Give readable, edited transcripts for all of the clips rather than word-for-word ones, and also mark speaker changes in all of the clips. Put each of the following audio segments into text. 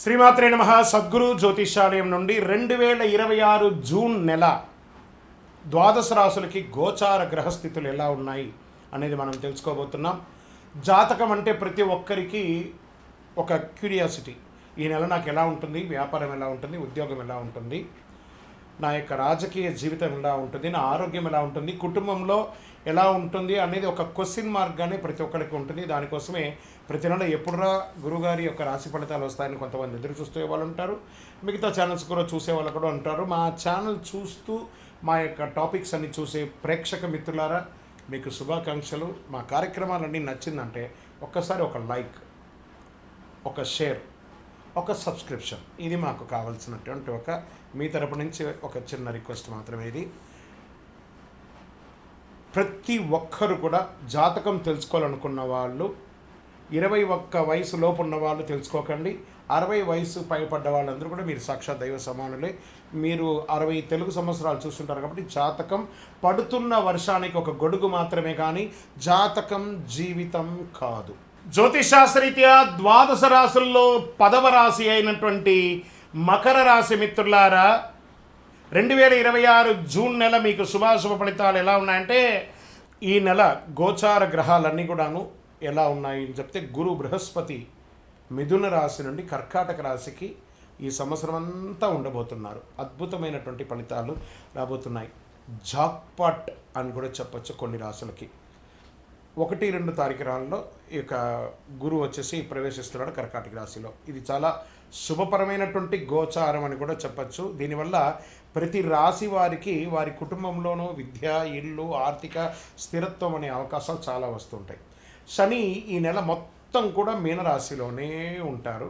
Speaker 1: శ్రీమాత్రే నమః. సద్గురు జ్యోతిషాలయం నుండి 2026 జూన్ నెల ద్వాదశ రాశులకి గోచార గ్రహస్థితులు ఎలా ఉన్నాయి అనేది మనం తెలుసుకోబోతున్నాం. జాతకం అంటే ప్రతి ఒక్కరికి ఒక క్యూరియాసిటీ. ఈ నెల నాకు ఎలా ఉంటుంది, వ్యాపారం ఎలా ఉంటుంది, ఉద్యోగం ఎలా ఉంటుంది, నా యొక్క రాజకీయ జీవితం ఎలా ఉంటుంది, నా ఆరోగ్యం ఎలా ఉంటుంది, కుటుంబంలో ఎలా ఉంటుంది అనేది ఒక క్వశ్చన్ మార్క్గానే ప్రతి ఒక్కరికి ఉంటుంది. దానికోసమే ప్రతి నెల ఎప్పుడురా గురుగారి యొక్క రాశి ఫలితాలు వస్తాయని కొంతమంది ఎదురు చూస్తే వాళ్ళు ఉంటారు. మిగతా ఛానల్స్ కూడా చూసే వాళ్ళు కూడా ఉంటారు. మా ఛానల్ చూస్తూ మా యొక్క టాపిక్స్ అన్ని చూసే ప్రేక్షక మిత్రులారా, మీకు శుభాకాంక్షలు. మా కార్యక్రమాలన్నీ నచ్చిందంటే ఒక్కసారి ఒక లైక్, ఒక షేర్, ఒక సబ్స్క్రిప్షన్, ఇది మాకు కావాల్సినటువంటి ఒక మీ తరపు నుంచి ఒక చిన్న రిక్వెస్ట్ మాత్రమే. ఇది ప్రతి ఒక్కరు కూడా జాతకం తెలుసుకోవాలనుకున్న వాళ్ళు 21 వయసు లోపు ఉన్న వాళ్ళు తెలుసుకోకండి. 60 వయసు పైపడ్డ వాళ్ళందరూ కూడా మీరు సాక్షాత్ దైవ సమానులే. మీరు 60 తెలుగు సంవత్సరాలు చూస్తుంటారు కాబట్టి జాతకం పడుతున్న వర్షానికి ఒక గొడుగు మాత్రమే, కానీ జాతకం జీవితం కాదు. జ్యోతిషాస్త్రరీత్యా ద్వాదశ రాశుల్లో 10వ రాశి అయినటువంటి మకర రాశి మిత్రులారా, 2026 జూన్ నెల మీకు శుభాశుభ ఫలితాలు ఎలా ఉన్నాయంటే, ఈ నెల గోచార గ్రహాలన్నీ కూడాను ఎలా ఉన్నాయి అని చెప్తే, గురు బృహస్పతి మిథున రాశి నుండి కర్కాటక రాశికి ఈ సంవత్సరం అంతా ఉండబోతున్నారు. అద్భుతమైనటువంటి ఫలితాలు రాబోతున్నాయి. జాక్పాట్ అని కూడా చెప్పచ్చు కొన్ని రాశులకి. 1-2 తారీఖులలో ఈ యొక్క గురువు వచ్చేసి ప్రవేశిస్తున్నాడు కర్కాటక రాశిలో. ఇది చాలా శుభపరమైనటువంటి గోచారం అని కూడా చెప్పచ్చు. దీనివల్ల ప్రతి రాశి వారికి వారి కుటుంబంలోనూ విద్య, ఇల్లు, ఆర్థిక స్థిరత్వం అనే అవకాశాలు చాలా వస్తుంటాయి. శని ఈ నెల మొత్తం కూడా మీనరాశిలోనే ఉంటారు.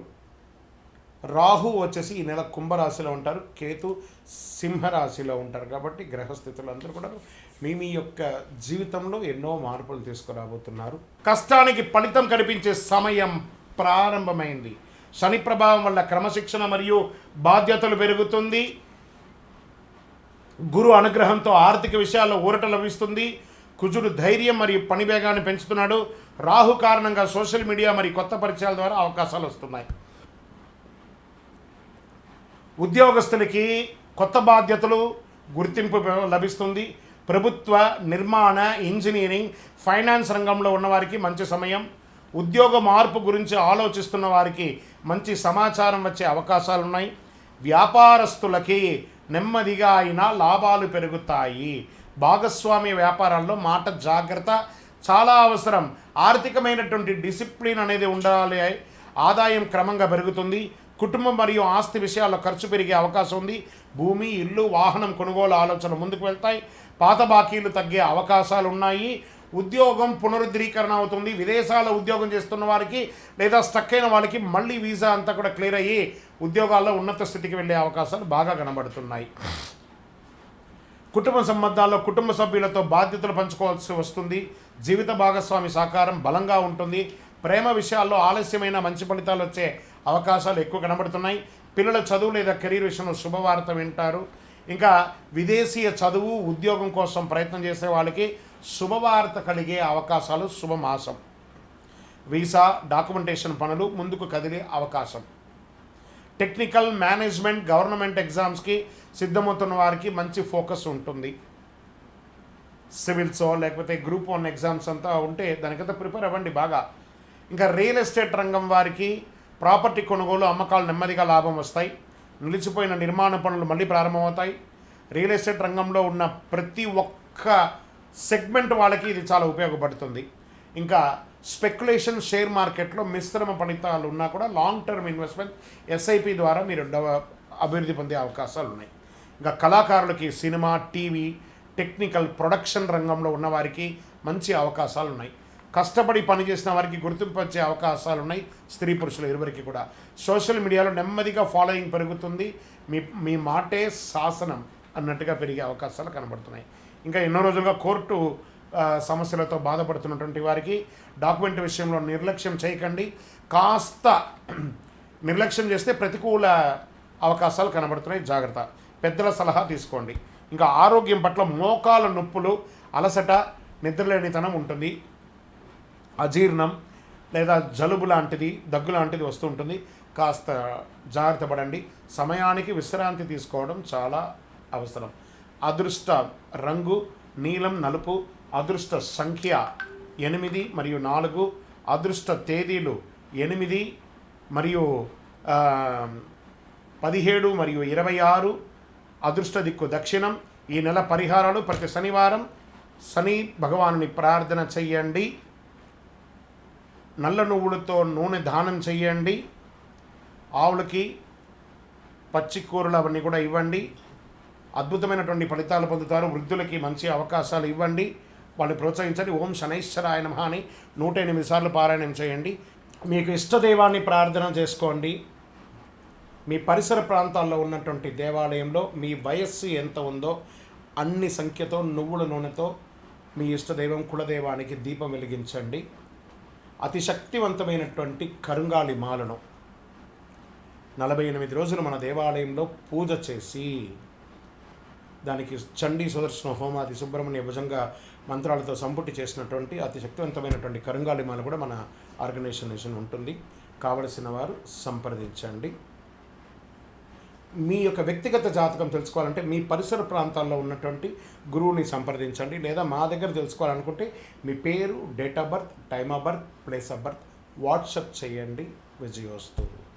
Speaker 1: రాహు వచ్చేసి ఈ నెల కుంభరాశిలో ఉంటారు. కేతు సింహరాశిలో ఉంటారు. కాబట్టి గ్రహస్థితులు అందరూ కూడా మీ యొక్క జీవితంలో ఎన్నో మార్పులు తీసుకురాబోతున్నారు. కష్టానికి ఫలితం కనిపించే సమయం ప్రారంభమైంది. శని ప్రభావం వల్ల క్రమశిక్షణ మరియు బాధ్యతలు పెరుగుతుంది. గురు అనుగ్రహంతో ఆర్థిక విషయాల్లో ఊరట లభిస్తుంది. కుజుడు ధైర్యం మరియు పని వేగాన్ని పెంచుతున్నాడు. రాహు కారణంగా సోషల్ మీడియా మరియు కొత్త పరిచయాల ద్వారా అవకాశాలు వస్తున్నాయి. ఉద్యోగస్తులకి కొత్త బాధ్యతలు, గుర్తింపు లభిస్తుంది. ప్రభుత్వ, నిర్మాణ, ఇంజనీరింగ్, ఫైనాన్స్ రంగంలో ఉన్నవారికి మంచి సమయం. ఉద్యోగ మార్పు గురించి ఆలోచిస్తున్న వారికి మంచి సమాచారం వచ్చే అవకాశాలు ఉన్నాయి. వ్యాపారస్తులకి నెమ్మదిగా అయినా లాభాలు పెరుగుతాయి. భాగస్వామ్య వ్యాపారాల్లో మాట జాగ్రత్త చాలా అవసరం. ఆర్థికమైనటువంటి డిసిప్లిన్ అనేది ఉండాలి. ఆదాయం క్రమంగా పెరుగుతుంది. కుటుంబం మరియు ఆస్తి విషయాల్లో ఖర్చు పెరిగే అవకాశం ఉంది. భూమి, ఇల్లు, వాహనం కొనుగోలు ఆలోచనలు ముందుకు వెళ్తాయి. పాత బాకీలు తగ్గే అవకాశాలు ఉన్నాయి. ఉద్యోగం పునరుద్ధరీకరణ అవుతుంది. విదేశాల్లో ఉద్యోగం చేస్తున్న వారికి లేదా స్టక్ అయిన వాళ్ళకి మళ్ళీ వీసా అంతా కూడా క్లియర్ అయ్యి ఉద్యోగాల్లో ఉన్నత స్థితికి వెళ్ళే అవకాశాలు బాగా కనబడుతున్నాయి. కుటుంబ సంబంధాల్లో కుటుంబ సభ్యులతో బాధ్యతలు పంచుకోవాల్సి వస్తుంది. జీవిత భాగస్వామి సహకారం బలంగా ఉంటుంది. ప్రేమ విషయాల్లో ఆలస్యమైన మంచి ఫలితాలు వచ్చే అవకాశాలు ఎక్కువ కనబడుతున్నాయి. పిల్లల చదువు లేదా కెరీర్ విషయంలో శుభవార్త వింటారు. ఇంకా విదేశీయ చదువు, ఉద్యోగం కోసం ప్రయత్నం చేసే వాళ్ళకి శుభవార్త కలిగే అవకాశాలు. శుభమాసం. వీసా, డాక్యుమెంటేషన్ పనులు ముందుకు కదిలే అవకాశం. టెక్నికల్, మేనేజ్మెంట్, గవర్నమెంట్ ఎగ్జామ్స్కి సిద్ధమవుతున్న వారికి మంచి ఫోకస్ ఉంటుంది. సివిల్సో లేకపోతే గ్రూప్ 1 ఎగ్జామ్స్ అంతా ఉంటే దానికంతా ప్రిపేర్ అవ్వండి బాగా. ఇంకా రియల్ ఎస్టేట్ రంగం వారికి ప్రాపర్టీ కొనుగోలు, అమ్మకాలు నెమ్మదిగా లాభం వస్తాయి. నిలిచిపోయిన నిర్మాణ పనులు మళ్ళీ ప్రారంభమవుతాయి. రియల్ ఎస్టేట్ రంగంలో ఉన్న ప్రతి ఒక్క సెగ్మెంట్ వాళ్ళకి ఇది చాలా ఉపయోగపడుతుంది. ఇంకా స్పెక్యులేషన్, షేర్ మార్కెట్లో మిశ్రమ ఫలితాలు ఉన్నా కూడా లాంగ్ టర్మ్ ఇన్వెస్ట్మెంట్ ఎస్ఐపి ద్వారా మీరు అభివృద్ధి పొందే అవకాశాలు ఉన్నాయి. ఇంకా కళాకారులకి సినిమా, టీవీ, టెక్నికల్, ప్రొడక్షన్ రంగంలో ఉన్నవారికి మంచి అవకాశాలు ఉన్నాయి. కష్టపడి పనిచేసిన వారికి గుర్తింపు వచ్చే అవకాశాలు ఉన్నాయి. స్త్రీ పురుషులు ఇరువురికి కూడా. సోషల్ మీడియాలో నెమ్మదిగా ఫాలోయింగ్ పెరుగుతుంది. మీ మాటే శాసనం అన్నట్టుగా పెరిగే అవకాశాలు కనబడుతున్నాయి. ఇంకా ఎన్నో రోజులుగా కోర్టు సమస్యలతో బాధపడుతున్నటువంటి వారికి డాక్యుమెంట్ విషయంలో నిర్లక్ష్యం చేయకండి. కాస్త నిర్లక్ష్యం చేస్తే ప్రతికూల అవకాశాలు కనబడుతున్నాయి. జాగ్రత్త. పెద్దల సలహా తీసుకోండి. ఇంకా ఆరోగ్యం పట్ల మోకాల నొప్పులు, అలసట, నిద్రలేనితనం ఉంటుంది. అజీర్ణం, లేదా జలుబు లాంటిది, దగ్గు లాంటిది వస్తూ ఉంటుంది. కాస్త జాగ్రత్త పడండి. సమయానికి విశ్రాంతి తీసుకోవడం చాలా అవసరం. అదృష్ట రంగు నీలం నలుపు. అదృష్ట సంఖ్య 8 మరియు 4. అదృష్ట తేదీలు 8 మరియు 17 మరియు 26. అదృష్ట దిక్కు దక్షిణం. ఈ నెల పరిహారాలు: ప్రతి శనివారం శని భగవానుని ప్రార్థన చెయ్యండి, నల్ల నువ్వులతో నూనె దానం చెయ్యండి, ఆవులకి పచ్చి కూరలు అవన్నీ కూడా ఇవ్వండి. అద్భుతమైనటువంటి ఫలితాలు పొందుతారు. వృద్ధులకి మంచి అవకాశాలు ఇవ్వండి, వాళ్ళని ప్రోత్సహించండి. ఓం శనైశ్వరాయ నమః అని 108 సార్లు పారాయణం చేయండి. మీకు ఇష్టదైవాన్ని ప్రార్థన చేసుకోండి. మీ పరిసర ప్రాంతాల్లో ఉన్నటువంటి దేవాలయంలో మీ వయస్సు ఎంత ఉందో అన్ని సంఖ్యతో నువ్వుల నూనెతో మీ ఇష్టదైవం కులదైవానికి దీపం వెలిగించండి. అతి శక్తివంతమైనటువంటి కరుంగాలి మాలను 48 రోజులు మన దేవాలయంలో పూజ చేసి దానికి చండీ సుదర్శన హోమాది సుబ్రహ్మణ్య భుజంగా మంత్రాలతో సంపుటి చేసినటువంటి అతి శక్తివంతమైనటువంటి కరుంగాలి మాల కూడా మన ఆర్గనైజేషన్ ఉంటుంది. కావలసిన వారు సంప్రదించండి. మీ యొక్క వ్యక్తిగత జాతకం తెలుసుకోవాలంటే మీ పరిసర ప్రాంతాల్లో ఉన్నటువంటి గురువుని సంప్రదించండి. లేదా మా దగ్గర తెలుసుకోవాలనుకుంటే మీ పేరు, date of birth, time of birth, place of birth WhatsApp చేయండి. విజయోస్తు.